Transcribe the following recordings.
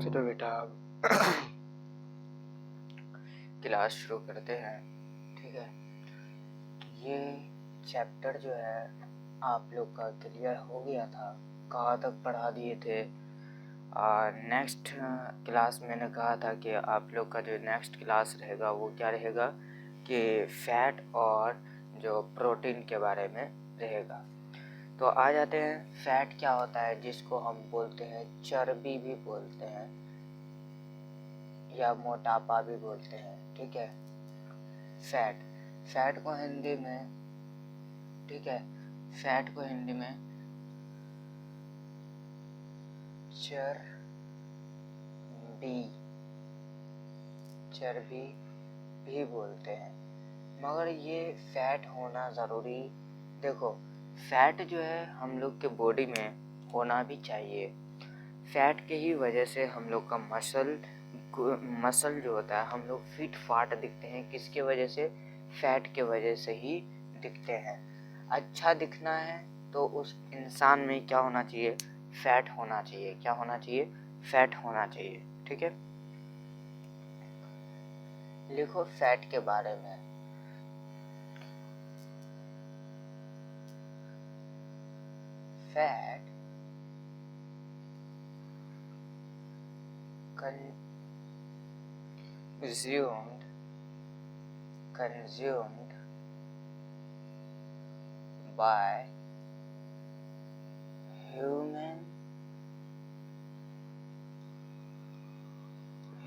चलो बेटा क्लास शुरू करते हैं। ठीक है, ये चैप्टर जो है आप लोग का क्लियर हो गया था, कहाँ तक पढ़ा दिए थे। और नेक्स्ट क्लास मैंने कहा था कि आप लोग का जो नेक्स्ट क्लास रहेगा वो क्या रहेगा कि फैट और जो प्रोटीन के बारे में रहेगा। तो आ जाते हैं, फैट क्या होता है, जिसको हम बोलते हैं चर्बी भी बोलते हैं या मोटापा भी बोलते हैं। ठीक है, फैट को हिंदी में, ठीक है, फैट को हिंदी में चर्बी भी बोलते हैं। मगर ये फैट होना ज़रूरी, देखो फैट जो है हम लोग के बॉडी में होना भी चाहिए। फैट के ही वजह से हम लोग का मसल जो होता है, हम लोग फिट फाट दिखते हैं। किसके वजह से? फैट के वजह से ही दिखते हैं। अच्छा दिखना है तो उस इंसान में क्या होना चाहिए? फैट होना चाहिए। क्या होना चाहिए? फैट होना चाहिए। ठीक है, लिखो फैट के बारे में। Fat consumed by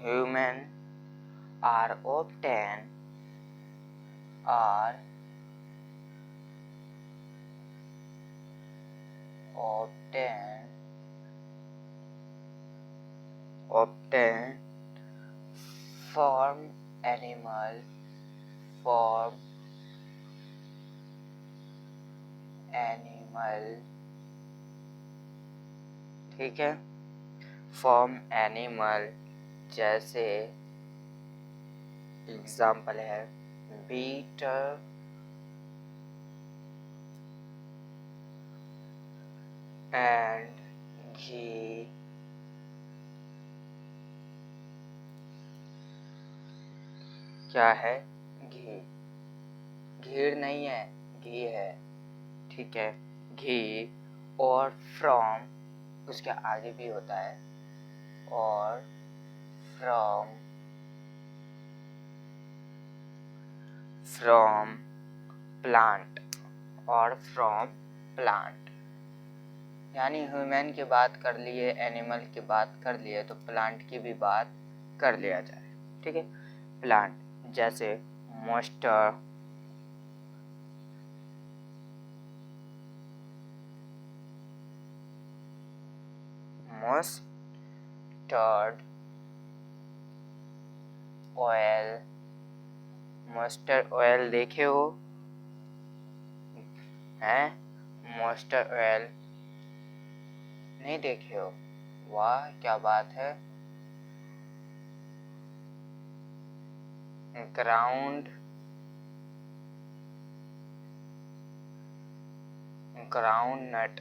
human are obtained from animal ठीक है, फॉर्म एनिमल, जैसे एग्जाम्पल है बीटर एंड घी। क्या है? घी। घी नहीं है, घी है। ठीक है, घी। और फ्रॉम, उसके आगे भी होता है, और फ्रॉम प्लांट, और फ्रॉम प्लांट। यानी ह्यूमन की बात कर लिए, एनिमल की बात कर लिए, तो प्लांट की भी बात कर लिया जाए। ठीक है, प्लांट जैसे मस्टर्ड, मस्टर्ड ऑयल देखे हो? हैं? मस्टर्ड ऑयल नहीं देखे हो? वाह, क्या बात है। ग्राउंड नट,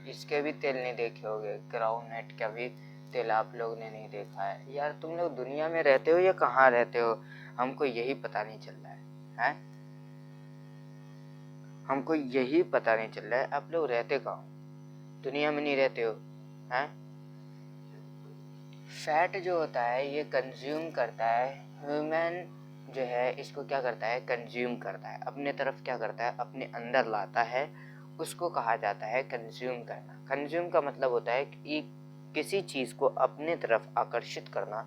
इसके भी तेल नहीं देखे होगे। ग्राउंड नट का भी तेल आप लोग ने नहीं देखा है। यार तुम लोग दुनिया में रहते हो या कहाँ रहते हो? हमको यही पता नहीं चल रहा है, हैं? हमको यही पता नहीं चल रहा है आप लोग रहते कहाँ? दुनिया में नहीं रहते हो, हैं? फैट जो होता है ये कंज्यूम करता है, ह्यूमन जो है इसको क्या करता है? कंज्यूम करता है, अपने तरफ क्या करता है? अपने अंदर लाता है। उसको कहा जाता है कंज्यूम करना। कंज्यूम का मतलब होता है कि किसी चीज़ को अपने तरफ आकर्षित करना।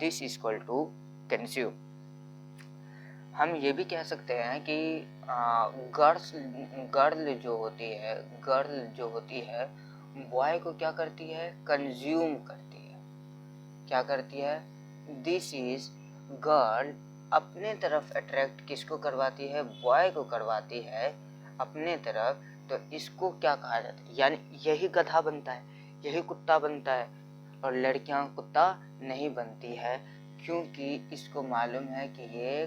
This is equal to consume. हम ये भी कह सकते हैं कि गर्ल जो होती है बॉय को क्या करती है? कंज्यूम करती है। क्या करती है? दिस इज गर्ल अपने तरफ अट्रैक्ट किसको करवाती है? बॉय को करवाती है अपने तरफ। तो इसको क्या कहा जाता है? यानी यही गधा बनता है, यही कुत्ता बनता है, और लड़कियां कुत्ता नहीं बनती है, क्योंकि इसको मालूम है कि ये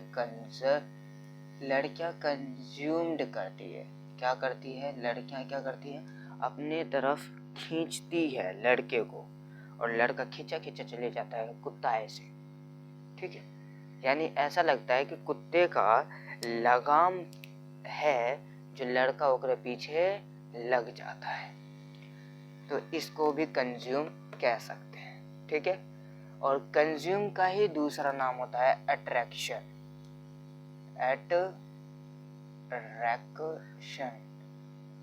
लड़कियां कंज्यूम्ड करती है। क्या करती है? लड़कियां क्या करती है? अपने तरफ खींचती है लड़के को। और लड़का खींचा खींचा चले जाता है, कुत्ता ऐसे, ठीक है। यानी ऐसा लगता है कि कुत्ते का लगाम है जो लड़का ओकरे पीछे लग जाता है, तो इसको भी कंज्यूम कह सकते हैं, ठीक है। और कंज्यूम का ही दूसरा नाम होता है अट्रैक्शन,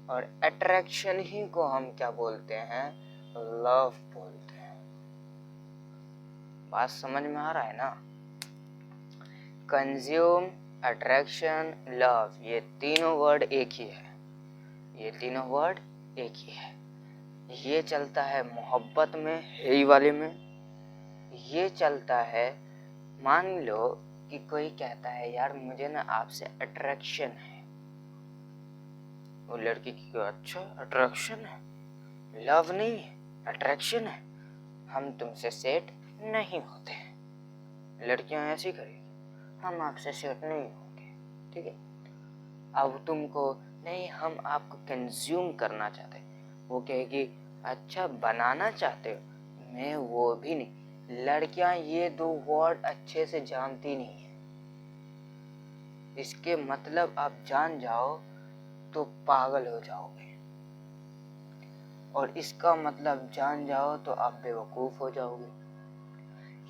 और अट्रैक्शन ही को हम क्या बोलते हैं, लव बोलते हैं। बात समझ में आ रहा है ना? कंज्यूम, अट्रैक्शन, लव, ये तीनों वर्ड एक ही है, ये तीनों वर्ड एक ही है। ये चलता है मोहब्बत में, हे वाले में। ये चलता है, मान लो कि कोई कहता है यार मुझे ना आपसे अट्रैक्शन है, वो लड़की की अच्छा अट्रैक्शन है, लव नहीं है, अट्रैक्शन है, हम तुमसे सेट नहीं होते। लड़कियां ऐसी करेगी, हम आपसे सेट नहीं होंगे, ठीक है। अब तुमको नहीं, हम आपको कंज्यूम करना चाहते हैं, वो कहेगी अच्छा बनाना चाहते हो, मैं वो भी नहीं। लड़कियां ये दो वर्ड अच्छे से जानती नहीं है, इसके मतलब आप जान जाओ तो पागल हो जाओगे, और इसका मतलब जान जाओ तो आप बेवकूफ हो जाओगे।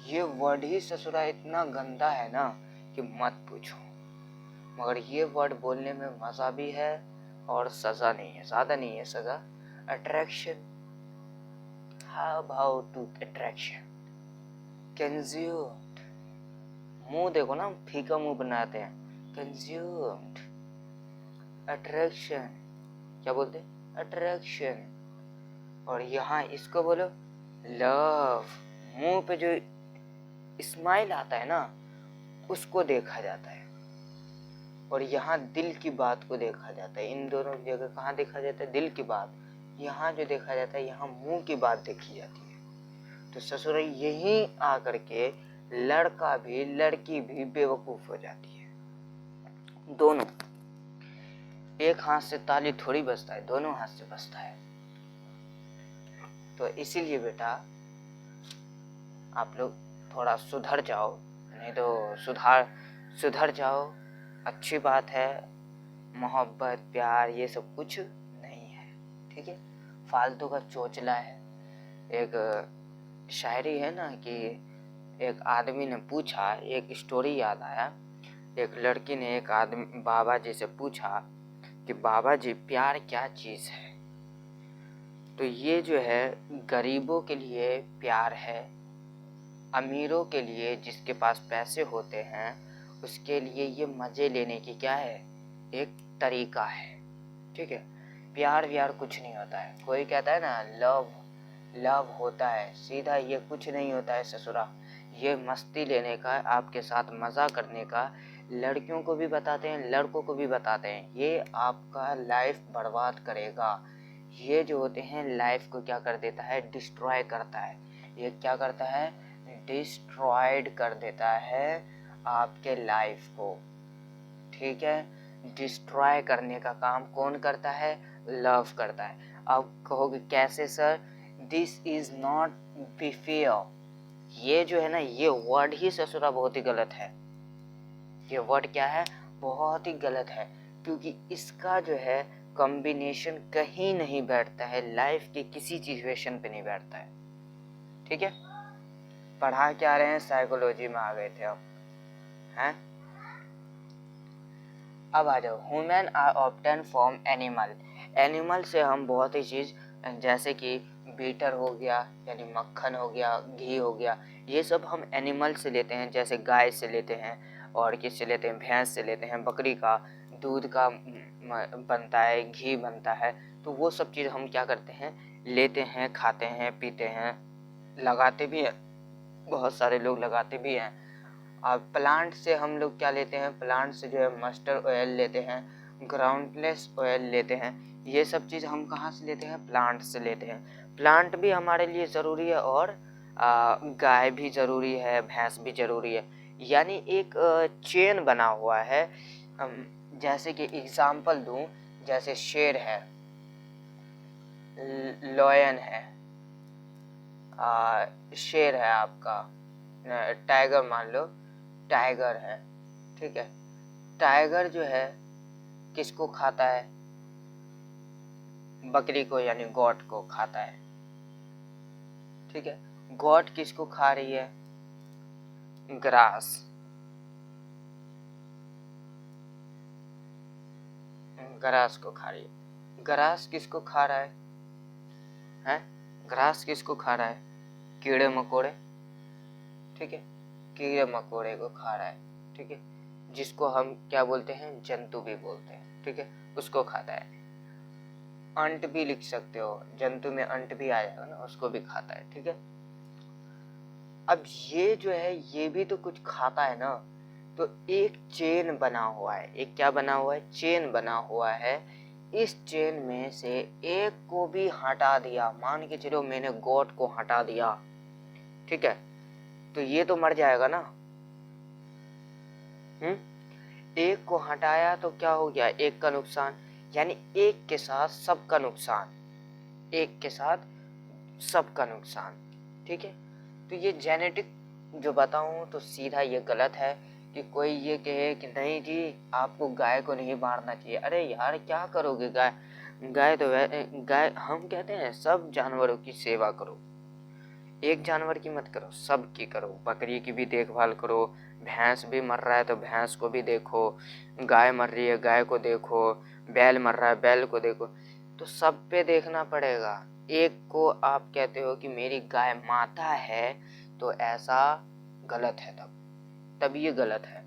ये वर्ड ही ससुरा इतना गंदा है ना कि मत पूछो, मगर ये वर्ड बोलने में मजा भी है और सजा नहीं है, ज्यादा नहीं है सजा। Attraction, how about to attraction, consumed, मुंह देखो ना, फीका मुंह बनाते हैं, कंज्यूम्ड, अट्रैक्शन, क्या बोलते हैं, अट्रैक्शन। और यहाँ इसको बोलो लव, मुंह पे जो स्माइल आता है ना उसको देखा जाता है, और यहाँ दिल की बात को देखा जाता है। इन दोनों की जगह कहाँ देखा जाता है, दिल की बात, यहाँ जो देखा जाता है यहाँ मुंह की बात देखी जाती है। तो ससुर यही आकर के लड़का भी लड़की भी बेवकूफ हो जाती है। दोनों, एक हाथ से ताली थोड़ी बजता है, दोनों हाथ से बजता है। तो इसीलिए बेटा आप लोग थोड़ा सुधर जाओ, नहीं तो सुधर जाओ, अच्छी बात है। मोहब्बत प्यार ये सब कुछ नहीं है, ठीक है, फालतू का चोचला है। एक शायरी है ना कि एक आदमी ने पूछा, एक स्टोरी याद आया, एक लड़की ने एक आदमी बाबा जी से पूछा कि बाबा जी प्यार क्या चीज़ है। तो ये जो है गरीबों के लिए प्यार है, अमीरों के लिए जिसके पास पैसे होते हैं उसके लिए ये मज़े लेने की क्या है, एक तरीका है, ठीक है। प्यार व्यार कुछ नहीं होता है। कोई कहता है ना लव होता है, सीधा ये कुछ नहीं होता है ससुरा, ये मस्ती लेने का, आपके साथ मज़ा करने का, लड़कियों को भी बताते हैं लड़कों को भी बताते हैं, ये आपका लाइफ बर्बाद करेगा। ये जो होते हैं लाइफ को क्या कर देता है, डिस्ट्रॉय करता है। ये क्या करता है, डिस्ट्रॉयड कर देता है आपके लाइफ को, ठीक है। डिस्ट्रॉय करने का काम कौन करता है, लव करता है। अब कहोगे कैसे sir, this is not be fair. ये जो है ना, ये वर्ड ही ससुरा बहुत ही गलत है। ये वर्ड क्या है, बहुत ही गलत है, क्योंकि इसका जो है कॉम्बिनेशन कहीं नहीं बैठता है, लाइफ के किसी सिचुएशन पे नहीं बैठता है, ठीक है। पढ़ा क्या रहे हैं, साइकोलॉजी में आ गए थे अब, हैं। अब आ जाओ, human are obtain from animal. Animal से हम बहुत ही चीज़, जैसे कि बीटर हो गया यानी मक्खन हो गया, घी हो गया, ये सब हम एनिमल से लेते हैं। जैसे गाय से लेते हैं, और किससे लेते हैं, भैंस से लेते हैं, बकरी का दूध का बनता है, घी बनता है। तो वो सब चीज़ हम क्या करते हैं, लेते हैं, खाते हैं, पीते हैं, लगाते भी हैं, बहुत सारे लोग लगाते भी हैं। अब प्लांट से हम लोग क्या लेते हैं, प्लांट से जो है मस्टर्ड ऑयल लेते हैं, ग्राउंडलेस ऑयल लेते हैं। ये सब चीज़ हम कहाँ से लेते हैं, प्लांट से लेते हैं। प्लांट भी हमारे लिए ज़रूरी है, और गाय भी ज़रूरी है, भैंस भी ज़रूरी है। यानी एक चेन बना हुआ है। जैसे कि एग्जाम्पल दूं, जैसे शेर है, लॉयन है, शेर है आपका, टाइगर मान लो, टाइगर है, ठीक है। टाइगर जो है किसको खाता है? बकरी को, यानी गोट को खाता है, ठीक है। गोट किसको खा रही है? ग्रास, ग्रास को खा रही है। ग्रास किसको खा रहा है? हैं? ग्रास किसको खा रहा है? कीड़े मकोड़े, ठीक है। कीड़े मकोड़े को खा रहा है, ठीक है, जिसको हम क्या बोलते हैं? जंतु भी बोलते हैं, ठीक है, उसको खाता है। अंट भी लिख सकते हो, जंतु में अंट भी आ जाएगा ना, उसको भी खाता है, ठीक है। अब ये जो है ये भी तो कुछ खाता है ना, तो एक चेन बना हुआ है। एक क्या बना हुआ है? चेन बना हुआ है। इस चेन में से एक को भी हटा दिया, मान के चलो मैंने गोट को हटा दिया, ठीक है, तो ये तो मर जाएगा ना। एक को हटाया तो क्या हो गया? एक का नुकसान, यानी एक के साथ सबका नुकसान, एक के साथ सबका नुकसान, ठीक है। तो ये जेनेटिक जो बताऊं तो सीधा ये गलत है कि कोई ये कहे कि नहीं जी आपको गाय को नहीं मारना चाहिए। अरे यार क्या करोगे? गाय गाय तो गाय, हम कहते हैं सब जानवरों की सेवा करो, एक जानवर की मत करो, सब की करो। बकरी की भी देखभाल करो, भैंस भी मर रहा है तो भैंस को भी देखो, गाय मर रही है गाय को देखो, बैल मर रहा है बैल को देखो, तो सब पे देखना पड़ेगा। एक को आप कहते हो कि मेरी गाय माता है, तो ऐसा गलत है, तब ये गलत है।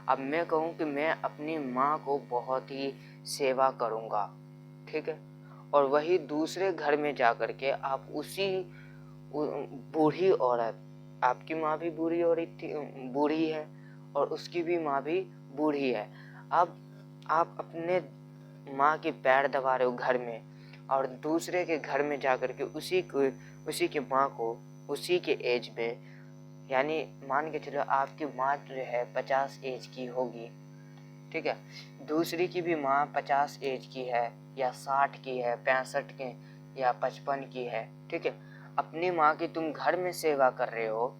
अब मैं कहूँ कि मैं अपनी माँ को बहुत ही सेवा करूँगा, ठीक है, और वही दूसरे घर में जा कर के आप उसी बूढ़ी औरत, आपकी माँ भी बूढ़ी औरत थी, बूढ़ी है, और उसकी भी माँ भी बूढ़ी है। अब आप अपने माँ के पैर दबा रहे हो घर में, और दूसरे के घर में जाकर के उसी की माँ को उसी के एज में, यानी मान के चलो आपकी माँ जो है 50 एज की होगी, ठीक है, दूसरी की भी माँ 50 एज की है, या 60 की है, 65 की, या 55 की है, ठीक है। अपनी माँ की तुम घर में सेवा कर रहे हो,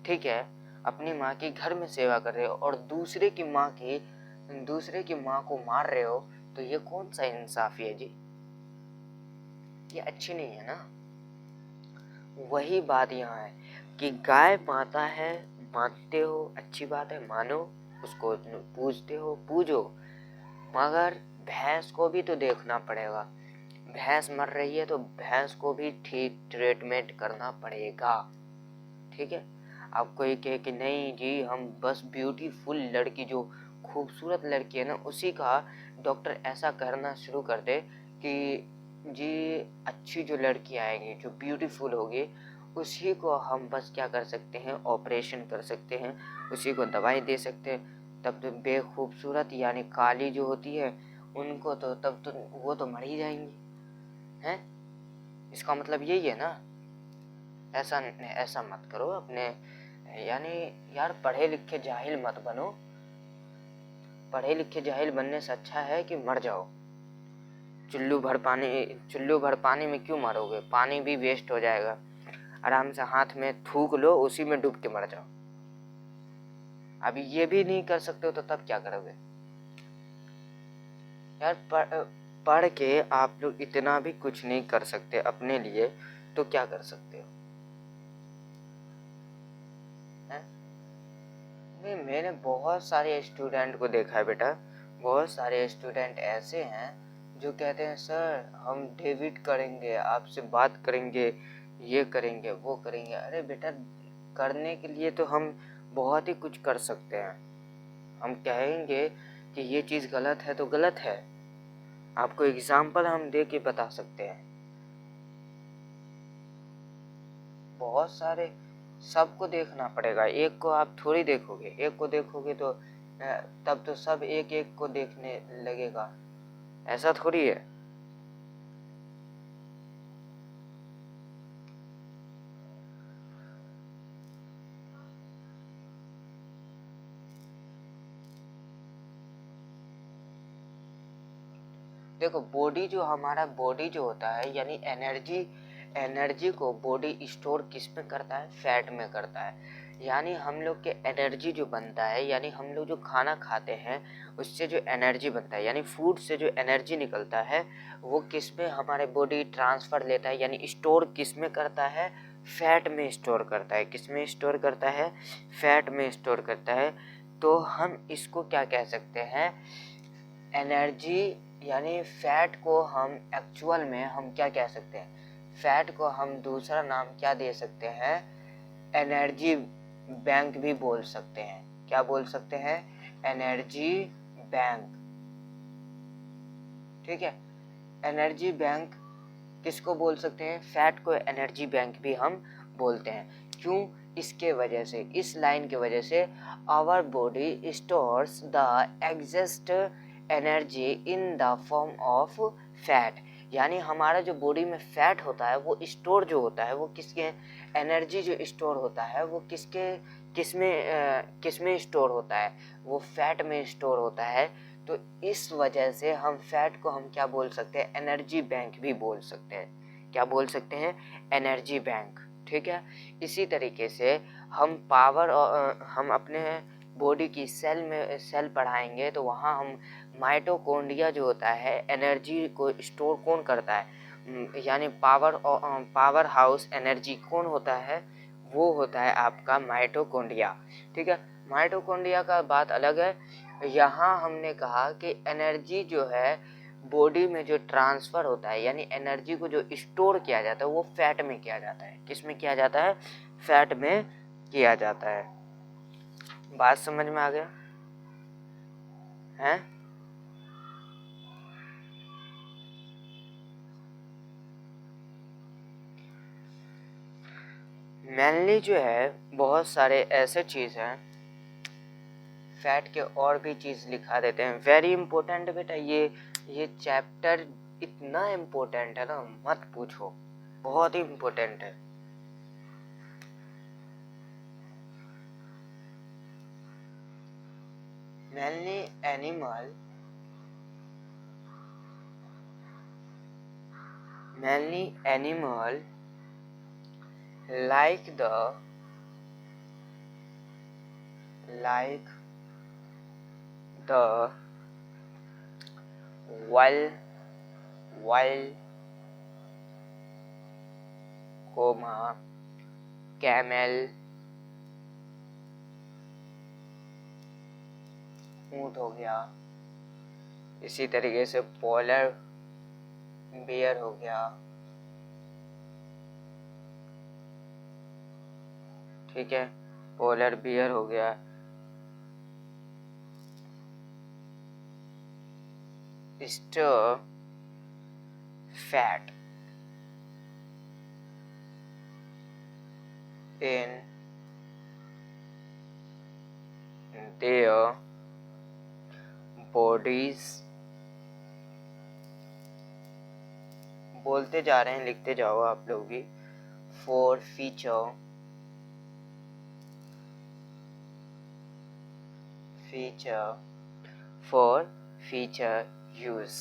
ठीक है, अपनी माँ की घर में सेवा कर रहे हो, और दूसरे की माँ को मार रहे हो, तो ये कौन सा इंसाफी है जी? ये अच्छी नहीं है ना। वही बात यहाँ है कि गाय माता है, मानते हो, अच्छी बात है, मानो, उसको पूजते हो, पूजो, मगर भैंस को भी तो देखना पड़ेगा। भैंस मर रही है तो भैंस को भी ठीक ट्रीटमेंट करना पड़ेगा, ठीक है। आप कोई कहे कि नहीं जी हम बस ब्यूटीफुल लड़की, जो खूबसूरत लड़की है ना, उसी का डॉक्टर ऐसा करना शुरू कर दे कि जी अच्छी जो लड़की आएगी, जो ब्यूटीफुल होगी, उसी को हम बस क्या कर सकते हैं? ऑपरेशन कर सकते हैं, उसी को दवाई दे सकते हैं। तब तो बेखूबसूरत यानी काली जो होती है उनको तो तब तो वो तो मर ही जाएंगी, हैं? इसका मतलब यही है ना। ऐसा ऐसा मत करो अपने, यानी यार पढ़े लिखे जाहिल मत बनो। पढ़े लिखे जाहिल बनने से अच्छा है कि मर जाओ। चुल्लू भर पानी में क्यों मरोगे? पानी भी वेस्ट हो जाएगा, आराम से हाथ में थूक लो, उसी में डूब के मर जाओ। अभी ये भी नहीं कर सकते हो तो तब क्या करोगे यार? पढ़ के आप लोग इतना भी कुछ नहीं कर सकते अपने लिए, तो क्या कर सकते हो? नहीं, मैंने बहुत सारे स्टूडेंट को देखा है बेटा, बहुत सारे स्टूडेंट ऐसे हैं जो कहते हैं सर हम डेबिट करेंगे, आपसे बात करेंगे, ये करेंगे वो करेंगे। अरे बेटा करने के लिए तो हम बहुत ही कुछ कर सकते हैं। हम कहेंगे कि ये चीज़ गलत है तो गलत है, आपको एग्जाम्पल हम दे के बता सकते हैं। बहुत सारे, सबको देखना पड़ेगा, एक को आप थोड़ी देखोगे। एक को देखोगे तो तब तो सब एक एक को देखने लगेगा, ऐसा थोड़ी है। देखो बॉडी जो हमारा बॉडी जो होता है, यानी एनर्जी एनर्जी को बॉडी स्टोर किस में करता है? फैट में करता है। यानी हम लोग के एनर्जी जो बनता है, यानी हम लोग जो खाना खाते हैं उससे जो एनर्जी बनता है, यानी फूड से जो एनर्जी निकलता है वो किस में हमारे बॉडी ट्रांसफ़र लेता है, यानी स्टोर किस में करता है? फैट में स्टोर करता है। किस में स्टोर करता है? फैट में स्टोर करता है। तो हम इसको क्या कह सकते हैं? एनर्जी, यानी फैट को हम एक्चुअल में हम क्या कह सकते हैं? फैट को हम दूसरा नाम क्या दे सकते हैं? एनर्जी बैंक भी बोल सकते हैं। क्या बोल सकते हैं? Energy bank. ठीक है, एनर्जी बैंक किसको बोल सकते हैं? फैट को एनर्जी बैंक भी हम बोलते हैं। क्यों? इसके वजह से, इस लाइन की वजह से, our body stores the exist energy in the form of fat. यानी हमारा जो बॉडी में फैट होता है वो स्टोर जो होता है वो किसके, एनर्जी जो स्टोर होता है वो किसमें स्टोर होता है? वो फैट में स्टोर होता है। तो इस वजह से हम फैट को हम क्या बोल सकते हैं? एनर्जी बैंक भी बोल सकते हैं। क्या बोल सकते हैं? Energy bank. ठीक है, इसी तरीके से हम अपने बॉडी की सेल पढ़ाएंगे तो वहाँ हम माइटोकॉन्ड्रिया जो होता है एनर्जी को स्टोर कौन करता है, यानी पावर हाउस एनर्जी कौन होता है? वो होता है आपका माइटोकॉन्ड्रिया। ठीक है, माइटोकॉन्ड्रिया का बात अलग है। यहाँ हमने कहा कि एनर्जी जो है बॉडी में जो ट्रांसफ़र होता है, यानी एनर्जी को जो स्टोर किया जाता है वो फैट में किया जाता है। किस में किया जाता है? फैट में किया जाता है। बात समझ में आ गया है? मेनली जो है बहुत सारे ऐसे चीज़ हैं, फैट के और भी चीज़ लिखा देते हैं। वेरी इम्पोर्टेंट बेटा, ये चैप्टर इतना इम्पोर्टेंट है ना, मत पूछो, बहुत ही इम्पोर्टेंट है। Mainly animal like the wild camel, ऊँट हो गया, इसी तरीके से पोलर बियर हो गया। ठीक है, पोलर बियर हो गया, store fat in their bodies। बोलते जा रहे हैं, लिखते जाओ आप लोग भी। for future use।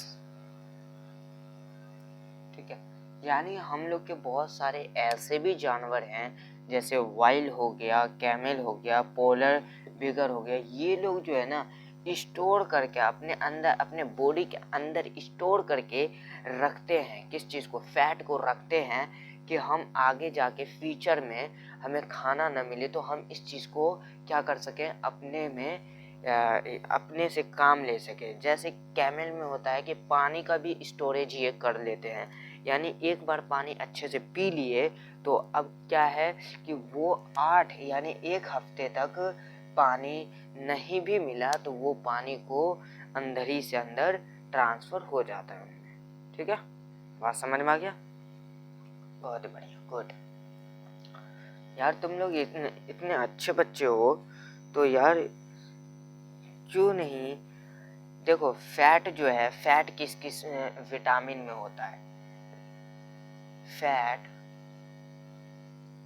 ठीक है, यानी हम लोग के बहुत सारे ऐसे भी जानवर हैं जैसे वाइल हो गया, कैमल हो गया, पोलर बिगर हो गया, ये लोग जो है ना स्टोर करके अपने अंदर, अपने बॉडी के अंदर स्टोर करके रखते हैं। किस चीज़ को? फैट को रखते हैं कि हम आगे जाके फ्यूचर में हमें खाना न मिले तो हम इस चीज़ को क्या कर सकें, अपने से काम ले सके। जैसे कैमल में होता है कि पानी का भी स्टोरेज ये कर लेते हैं, यानी एक बार पानी अच्छे से पी लिए तो अब क्या है कि वो 8 यानी 1 हफ्ते तक पानी नहीं भी मिला तो वो पानी को अंदर ही से अंदर ट्रांसफ़र हो जाता है उनमें। ठीक है, बात समझ में आ गया? बहुत बढ़िया, गुड। यार तुम लोग इतने अच्छे बच्चे हो तो यार क्यों नहीं, देखो फैट जो है, फैट किस किस विटामिन में होता है? फैट,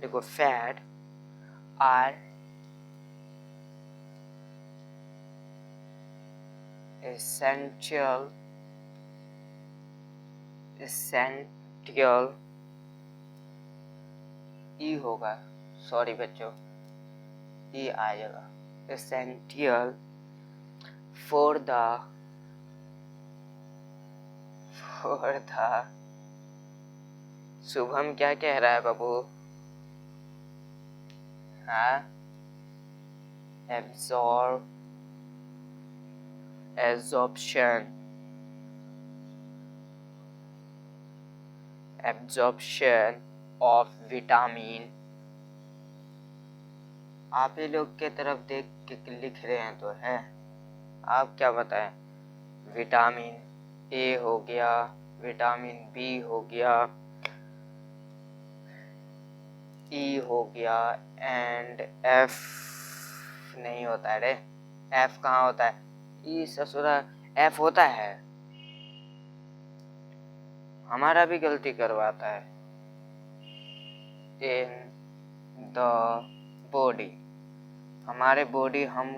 देखो फैट आर essential ई होगा, सॉरी बच्चों, ई आ जाएगा। एसेंशियल फॉर द शुभम क्या कह रहा है बाबू? हाँ, एब्जॉर्प्शन ऑफ विटामिन। आप ही लोग के तरफ देख के लिख रहे हैं तो है, आप क्या बताएं? विटामिन ए हो गया, विटामिन बी हो गया, ई हो गया, एंड एफ नहीं होता है रे। एफ कहाँ होता है? ई ससुरा एफ होता है। हमारा भी गलती करवाता है। इन द बॉडी, हमारे बॉडी, हम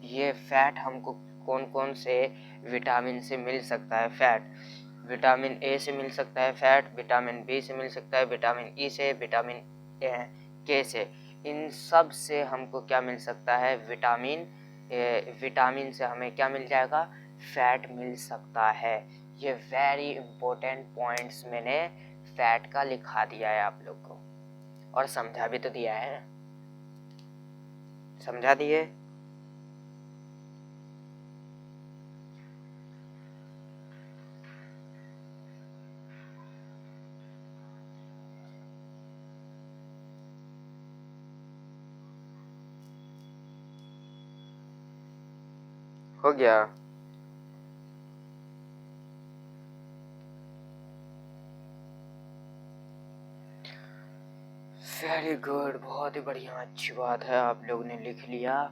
ये फैट हमको कौन कौन से विटामिन से मिल सकता है? फैट विटामिन ए से मिल सकता है, फैट विटामिन बी से मिल सकता है, विटामिन ई से, विटामिन के से। इन सब से हमको क्या मिल सकता है? विटामिन से हमें क्या मिल जाएगा? फैट मिल सकता है। ये वेरी इंपॉर्टेंट पॉइंट्स मैंने फैट का लिखा दिया है आप लोग को, और समझा भी तो दिया है, समझा दिए। हो गया? वेरी गुड, बहुत ही बढ़िया, अच्छी बात है, आप लोग ने लिख लिया।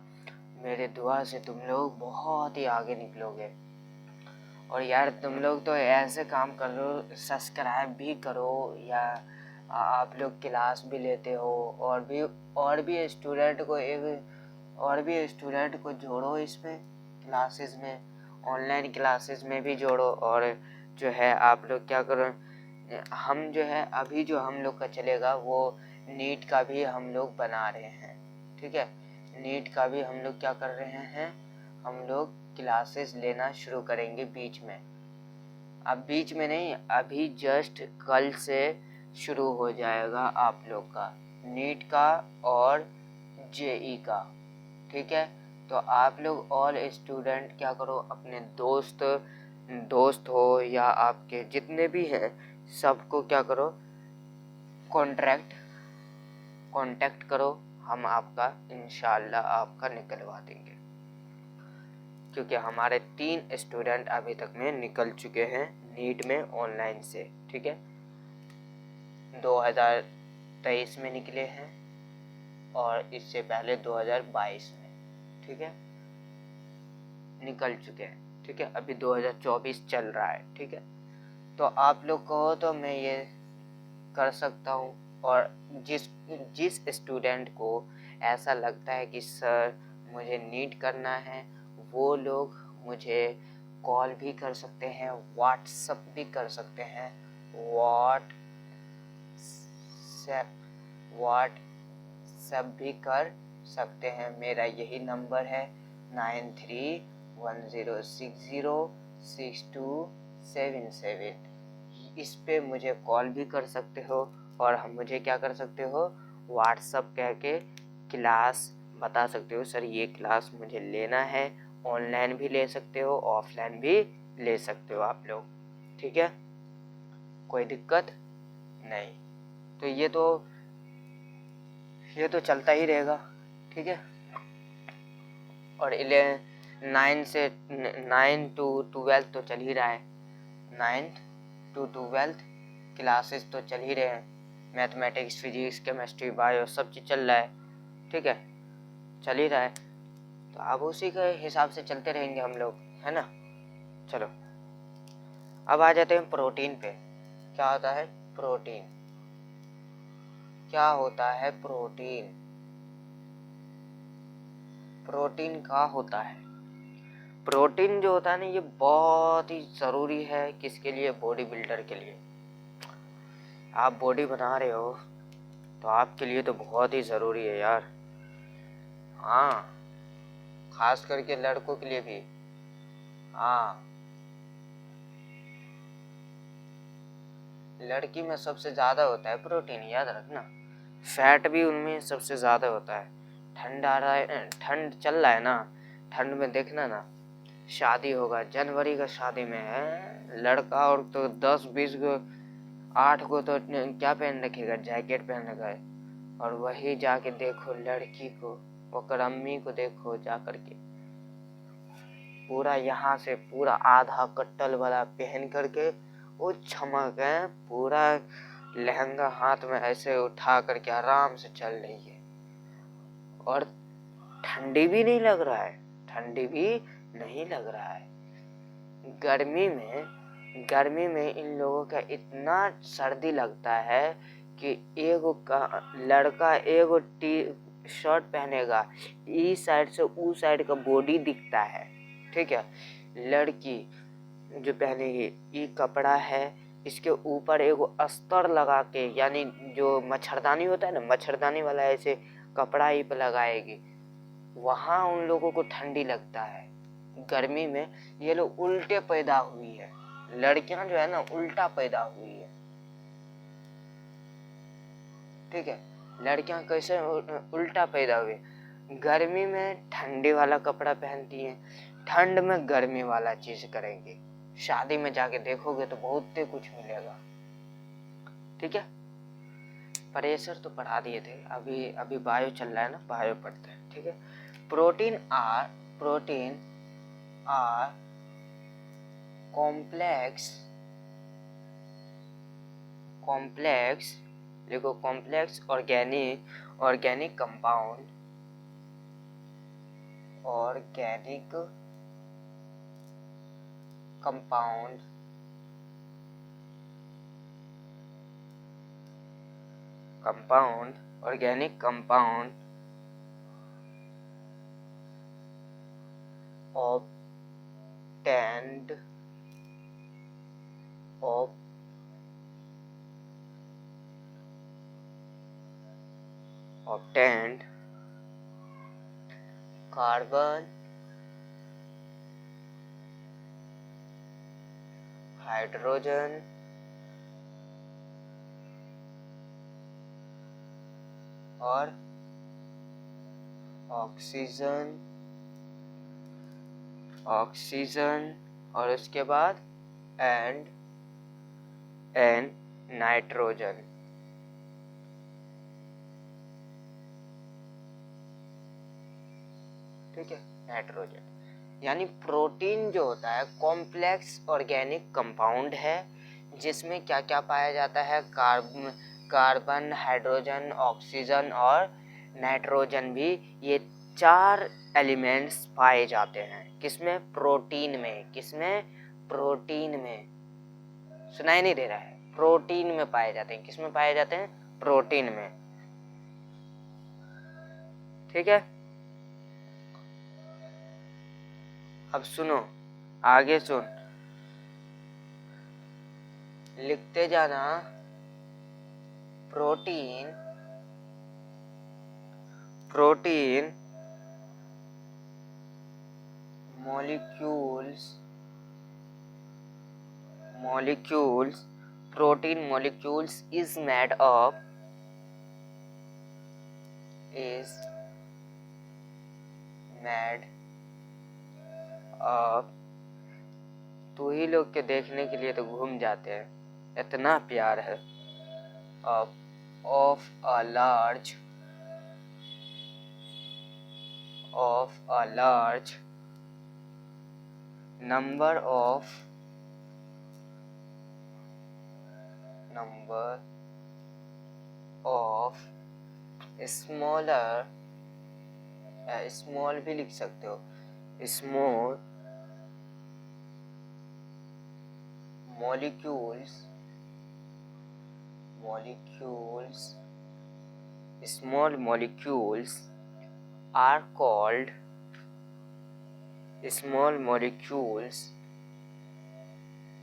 मेरे दुआ से तुम लोग बहुत ही आगे निकलोगे। और यार तुम लोग तो ऐसे काम करो, सब्सक्राइब भी करो, या आप लोग क्लास भी लेते हो, और भी स्टूडेंट को जोड़ो इसमें, क्लासेस में, ऑनलाइन क्लासेस में भी जोड़ो। और जो है आप लोग क्या करो, हम जो है अभी जो हम लोग का चलेगा वो नीट का भी हम लोग बना रहे हैं, ठीक है। नीट का भी हम लोग क्या कर रहे हैं, हम लोग क्लासेस लेना शुरू करेंगे बीच में। अब बीच में नहीं, अभी जस्ट कल से शुरू हो जाएगा आप लोग का नीट का और जेई का, ठीक है। तो आप लोग ऑल स्टूडेंट क्या करो, अपने दोस्त हो या आपके जितने भी हैं सबको क्या करो, कांटेक्ट करो, हम आपका इंशाल्लाह आपका निकलवा देंगे। क्योंकि हमारे 3 स्टूडेंट अभी तक में निकल चुके हैं नीट में ऑनलाइन से, ठीक है। 2023 में निकले हैं और इससे पहले 2022 में, ठीक है, निकल चुके हैं, ठीक है। अभी 2024 चल रहा है, ठीक है। तो आप लोग कहो तो मैं ये कर सकता हूँ। और जिस स्टूडेंट को ऐसा लगता है कि सर मुझे नीट करना है, वो लोग मुझे कॉल भी कर सकते हैं, व्हाट्सएप भी कर सकते हैं, व्हाट्सएप भी कर सकते हैं। मेरा यही नंबर है 9310606277। इस पे मुझे कॉल भी कर सकते हो, और हम मुझे क्या कर सकते हो, व्हाट्सएप कह के क्लास बता सकते हो, सर ये क्लास मुझे लेना है। ऑनलाइन भी ले सकते हो, ऑफलाइन भी ले सकते हो आप लोग, ठीक है, कोई दिक्कत नहीं। तो ये तो चलता ही रहेगा, ठीक है। और 9 to 12 तो चल ही रहा है, 9th to 12th क्लासेस तो चल ही रहे हैं, मैथमेटिक्स, फिजिक्स, केमिस्ट्री, बायो सब चीज़ चल रहा है, ठीक है, चल ही रहा है। तो अब उसी के हिसाब से चलते रहेंगे हम लोग, है ना। चलो अब आ जाते हैं प्रोटीन पे। क्या होता है प्रोटीन? क्या होता है प्रोटीन? प्रोटीन क्या होता है? प्रोटीन जो होता है ना, ये बहुत ही ज़रूरी है किसके लिए? बॉडी बिल्डर के लिए। आप बॉडी बना रहे हो तो आपके लिए तो बहुत ही ज़रूरी है यार। हाँ, खास करके लड़कों के लिए भी। हाँ, लड़की में सबसे ज़्यादा होता है प्रोटीन, याद रखना। फैट भी उनमें सबसे ज़्यादा होता है। ठंड आ रहा है, ठंड चल रहा है ना, ठंड में देखना ना, शादी होगा, जनवरी का शादी में है लड़का, और तो 10-20 को, 8 को तो क्या पहन रखेगा, जैकेट पहन रखा है। और वही जाके देखो लड़की को, वो अम्मी को देखो जा करके, पूरा यहाँ से पूरा आधा कट्टल वाला पहन करके, वो चमक है, पूरा लहंगा हाथ में ऐसे उठा करके आराम से चल रही है। और ठंडी भी नहीं लग रहा है, ठंडी भी नहीं लग रहा है। गर्मी में इन लोगों का इतना सर्दी लगता है कि लड़का एगो टी शर्ट पहनेगा, इस साइड से उस साइड का बॉडी दिखता है, ठीक है। लड़की जो पहनेगी, ये कपड़ा है, इसके ऊपर एगो अस्तर लगा के, यानी जो मच्छरदानी होता है ना, मच्छरदानी वाला ऐसे कपड़ा ही पे लगाएगी, वहाँ उन लोगों को ठंडी लगता है। गर्मी में ये लोग उल्टे पैदा हुई है, लड़कियां जो है ना उल्टा पैदा हुई है, ठीक है। लड़कियां कैसे उल्टा पैदा हुई, गर्मी में ठंडी वाला कपड़ा पहनती हैं, ठंड में गर्मी वाला चीज करेंगे। शादी में जाके देखोगे तो बहुत कुछ मिलेगा, ठीक है। प्रेशर तो पढ़ा दिए थे, अभी बायो चल रहा है ना, बायो पढ़ते हैं, ठीक है। प्रोटीन आर कॉम्प्लेक्स देखो, complex organic compound organic compound obtained carbon, hydrogen, और ऑक्सीजन, और उसके बाद एंड नाइट्रोजन, ठीक है। नाइट्रोजन यानी प्रोटीन जो होता है कॉम्प्लेक्स ऑर्गेनिक कंपाउंड है, जिसमें क्या क्या पाया जाता है, कार्बन, हाइड्रोजन, ऑक्सीजन और नाइट्रोजन भी, ये 4 एलिमेंट्स पाए जाते हैं। किसमें? प्रोटीन में। किसमें? प्रोटीन में। सुनाई नहीं दे रहा है? प्रोटीन में पाए जाते हैं। किसमें पाए जाते हैं? प्रोटीन में, ठीक है। अब सुनो, आगे सुन, लिखते जाना। Protein protein molecules is made of तू ही लोग के देखने के लिए तो घूम जाते हैं, इतना प्यार है। of a large number of small भी लिख सकते हो, small molecules are called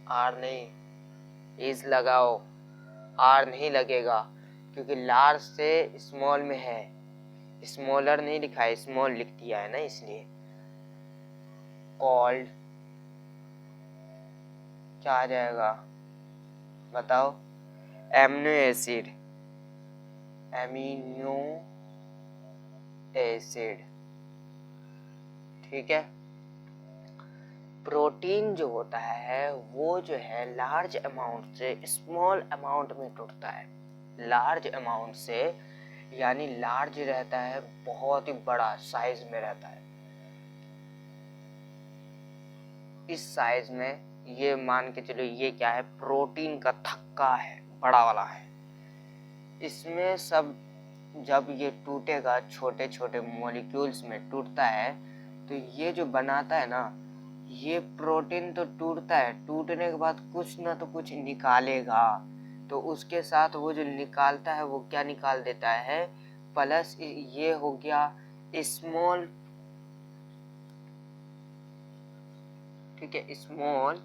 are नहीं, इज लगाओ, आर नहीं लगेगा, क्योंकि लार्ज से स्मॉल में है, स्मॉलर नहीं लिखा है, स्मॉल लिख दिया है ना, इसलिए। कॉल्ड क्या आ जाएगा बताओ? एमिनो एसिड, एमिनो एसिड, ठीक है। प्रोटीन जो होता है वो जो है लार्ज अमाउंट से स्मॉल अमाउंट में टूटता है। लार्ज अमाउंट से यानी लार्ज रहता है, बहुत ही बड़ा साइज में रहता है। इस साइज में ये मान के चलो, ये क्या है? प्रोटीन का थक्का है, बड़ा वाला है। इसमें सब जब ये टूटेगा, छोटे छोटे मॉलिक्यूल्स में टूटता है, तो ये जो बनाता है ना, ये प्रोटीन तो टूटता है, टूटने के बाद कुछ ना तो कुछ निकालेगा। तो उसके साथ वो जो निकालता है वो क्या निकाल देता है? प्लस ये हो गया स्मॉल, ठीक है, स्मॉल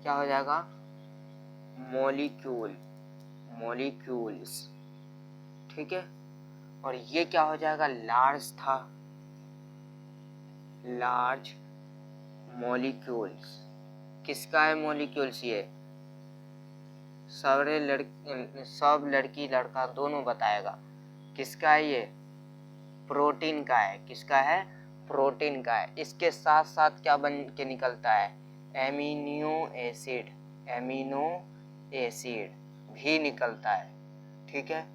क्या हो जाएगा? मॉलिक्यूल, मॉलिक्यूल्स, ठीक है। और ये क्या हो जाएगा? लार्ज था, लार्ज मॉलिक्यूल्स। किसका है मॉलिक्यूल्स? ये सब लड़की लड़का दोनों बताएगा किसका है ये? प्रोटीन का है। किसका है? प्रोटीन का है। इसके साथ साथ क्या बन के निकलता है? एमिनो एसिड, एमिनो एसिड भी निकलता है, ठीक है।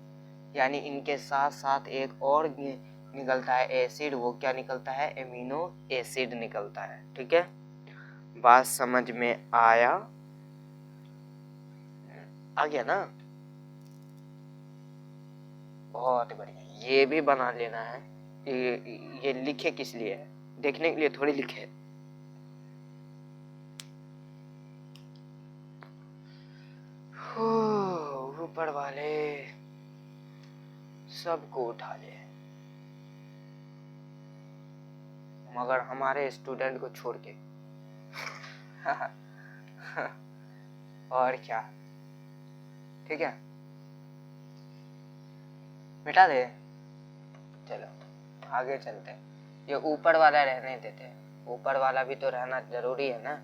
यानी इनके साथ साथ एक और निकलता है एसिड, वो क्या निकलता है? एमिनो एसिड निकलता है, ठीक है। बात समझ में आया? आ गया ना? बहुत बढ़िया। ये भी बना लेना है। ये लिखे किस लिए है? देखने के लिए थोड़ी लिखे। ऊपर वाले सबको उठा ले, मगर हमारे स्टूडेंट को छोड़ के। और क्या, ठीक है, मिटा दे। चलो आगे चलते हैं। ये ऊपर वाला रहने देते हैं, ऊपर वाला भी तो रहना जरूरी है ना,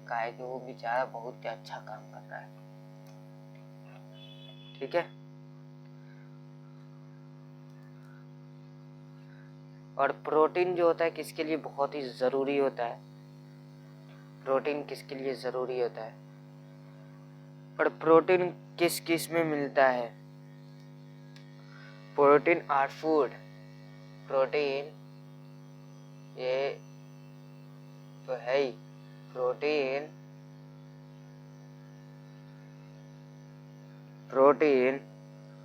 काहे कि वो बेचारा बहुत ही अच्छा काम कर रहा है, ठीक है। और प्रोटीन जो होता है किसके लिए बहुत ही जरूरी होता है? प्रोटीन किसके लिए जरूरी होता है? और प्रोटीन किस किस में मिलता है? प्रोटीन आर फूड, प्रोटीन ये तो है ही। प्रोटीन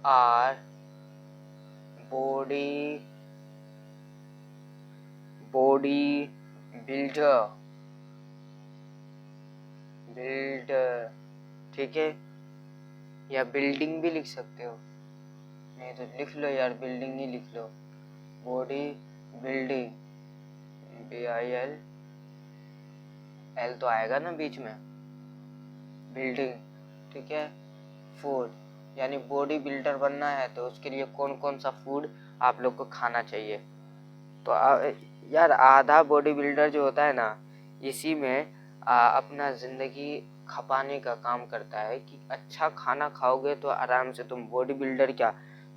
आर बॉडी बिल्डर, ठीक है। या बिल्डिंग भी लिख सकते हो, नहीं तो लिख लो यार, बिल्डिंग ही लिख लो। बॉडी बिल्डिंग, BIL, L तो आएगा ना बीच में, बिल्डिंग, ठीक है। फूड यानी बॉडी बिल्डर बनना है तो उसके लिए कौन कौन सा फूड आप लोग को खाना चाहिए? तो यार आधा बॉडी बिल्डर जो होता है ना, इसी में अपना जिंदगी खपाने का काम करता है कि अच्छा खाना खाओगे तो आराम से तुम बॉडी बिल्डर क्या,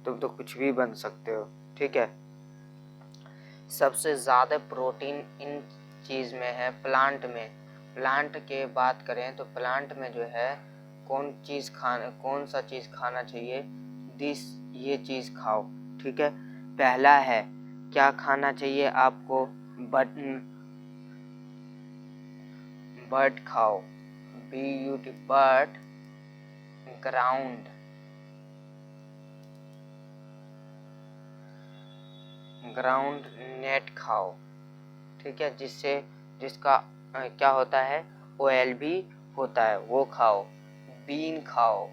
तुम तो कुछ भी बन सकते हो, ठीक है। सबसे ज़्यादा प्रोटीन इन चीज़ में है प्लांट में। प्लांट के बात करें तो प्लांट में जो है कौन सा चीज़ खाना चाहिए? ये चीज़ खाओ, ठीक है। पहला है क्या खाना चाहिए आपको? बट खाओ, बट, ग्राउंड नेट खाओ, ठीक है। जिसका क्या होता है? ऑयल भी होता है, वो खाओ। बीन खाओ,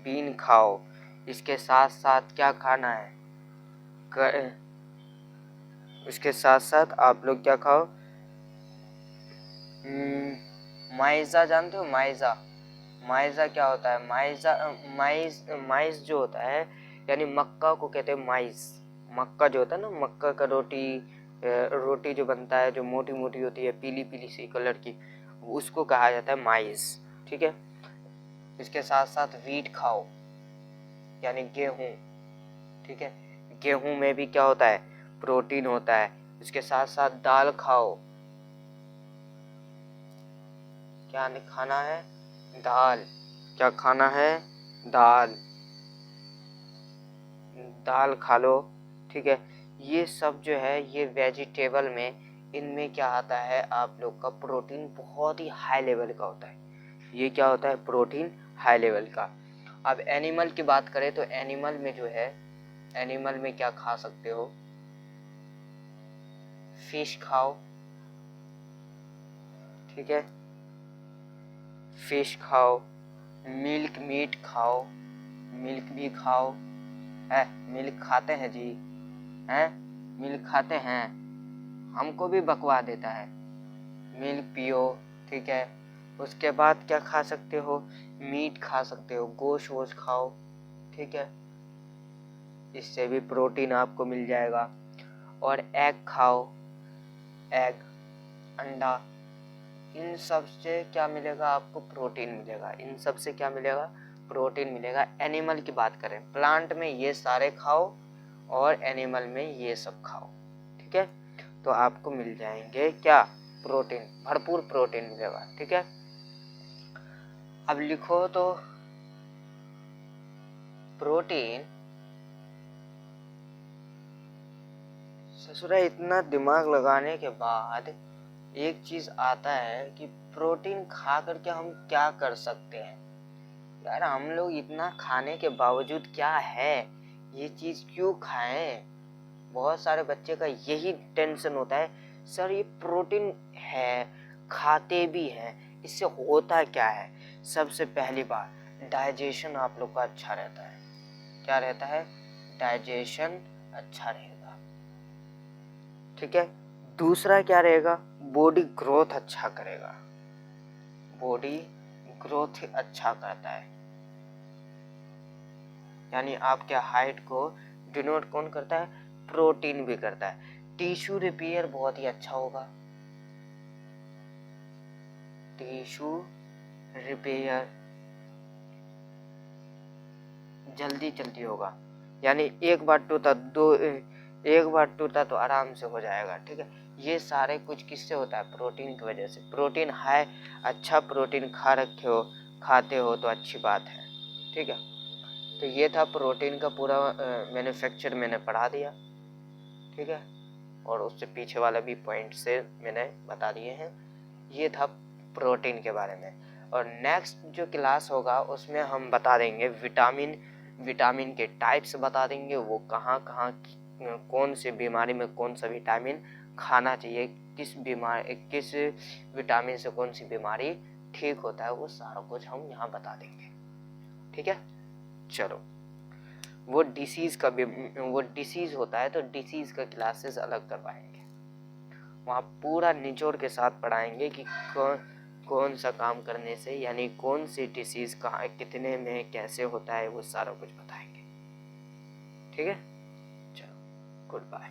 बीन खाओ। इसके साथ साथ क्या खाना है? उसके साथ साथ आप लोग क्या खाओ? माइजा जानते हो? माइजा क्या होता है? माइज जो होता है यानी मक्का को कहते हैं माइज। मक्का जो होता है ना, मक्का का रोटी जो बनता है, जो मोटी मोटी होती है, पीली पीली सी कलर की, उसको कहा जाता है माइज। ठीक है। इसके साथ साथ वीट खाओ यानी गेहूं। ठीक है। गेहूं में भी क्या होता है? प्रोटीन होता है। इसके साथ साथ दाल खाओ। क्या खाना है? दाल। क्या खाना है? दाल। दाल खा लो। ठीक है। ये सब जो है ये वेजिटेबल में, इनमें क्या आता है आप लोग का? प्रोटीन बहुत ही हाई लेवल का होता है। ये क्या होता है? प्रोटीन हाई लेवल का। अब एनिमल की बात करें तो एनिमल में जो है, एनिमल में क्या खा सकते हो? फिश खाओ। ठीक है। फिश खाओ। मिल्क मीट खाओ। मिल्क भी खाओ। है, मिल्क खाते हैं जी? हैं? मिल्क खाते हैं? हमको भी बकवा देता है। मिल्क पियो। ठीक है। उसके बाद क्या खा सकते हो? मीट खा सकते हो, गोश्त वोश्त खाओ। ठीक है। इससे भी प्रोटीन आपको मिल जाएगा। और एग खाओ। एग, अंडा, इन सब से क्या मिलेगा आपको? प्रोटीन मिलेगा। इन सब से क्या मिलेगा? प्रोटीन मिलेगा। एनिमल की बात करें, प्लांट में ये सारे खाओ और एनिमल में ये सब खाओ। ठीक है। तो आपको मिल जाएंगे क्या? प्रोटीन, भरपूर प्रोटीन मिलेगा। ठीक है। अब लिखो तो प्रोटीन, ससुरा इतना दिमाग लगाने के बाद एक चीज आता है कि प्रोटीन खा करके हम क्या कर सकते हैं। यार हम लोग इतना खाने के बावजूद क्या है, ये चीज क्यों खाएं? बहुत सारे बच्चे का यही टेंशन होता है, सर ये प्रोटीन है, खाते भी हैं, इससे होता क्या है? सबसे पहली बात, डाइजेशन आप लोग का अच्छा रहता है। क्या रहता है? डाइजेशन अच्छा रहेगा। ठीक है। दूसरा क्या रहेगा? बॉडी ग्रोथ अच्छा करेगा। बॉडी ग्रोथ अच्छा करता है, यानी आपके हाइट को डिनोट कौन करता है? प्रोटीन भी करता है। टिश्यू रिपेयर बहुत ही अच्छा होगा। टिश्यू रिपेयर जल्दी जल्दी होगा, यानी एक बार टूटा तो आराम से हो जाएगा। ठीक है। ये सारे कुछ किससे होता है? प्रोटीन की वजह से। प्रोटीन हाई, अच्छा प्रोटीन खाते हो तो अच्छी बात है। ठीक है। तो ये था प्रोटीन का पूरा मैन्युफैक्चर मैंने पढ़ा दिया। ठीक है। और उससे पीछे वाला भी पॉइंट से मैंने बता दिए हैं। ये था प्रोटीन के बारे में। और नेक्स्ट जो क्लास होगा उसमें हम बता देंगे विटामिन के टाइप्स बता देंगे, वो कहाँ कहाँ कौन सी बीमारी में कौन सा विटामिन खाना चाहिए, किस विटामिन से कौन सी बीमारी ठीक होता है, वो सारा कुछ हम यहाँ बता देंगे। ठीक है। चलो, वो डिसीज होता है तो डिसीज का क्लासेस अलग करवाएंगे, वहाँ पूरा निचोड़ के साथ पढ़ाएंगे कि कौन सा काम करने से, यानी कौन सी डिसीज कहाँ कितने में कैसे होता है, वो सारा कुछ बताएंगे। ठीक है। चलो, गुड बाय।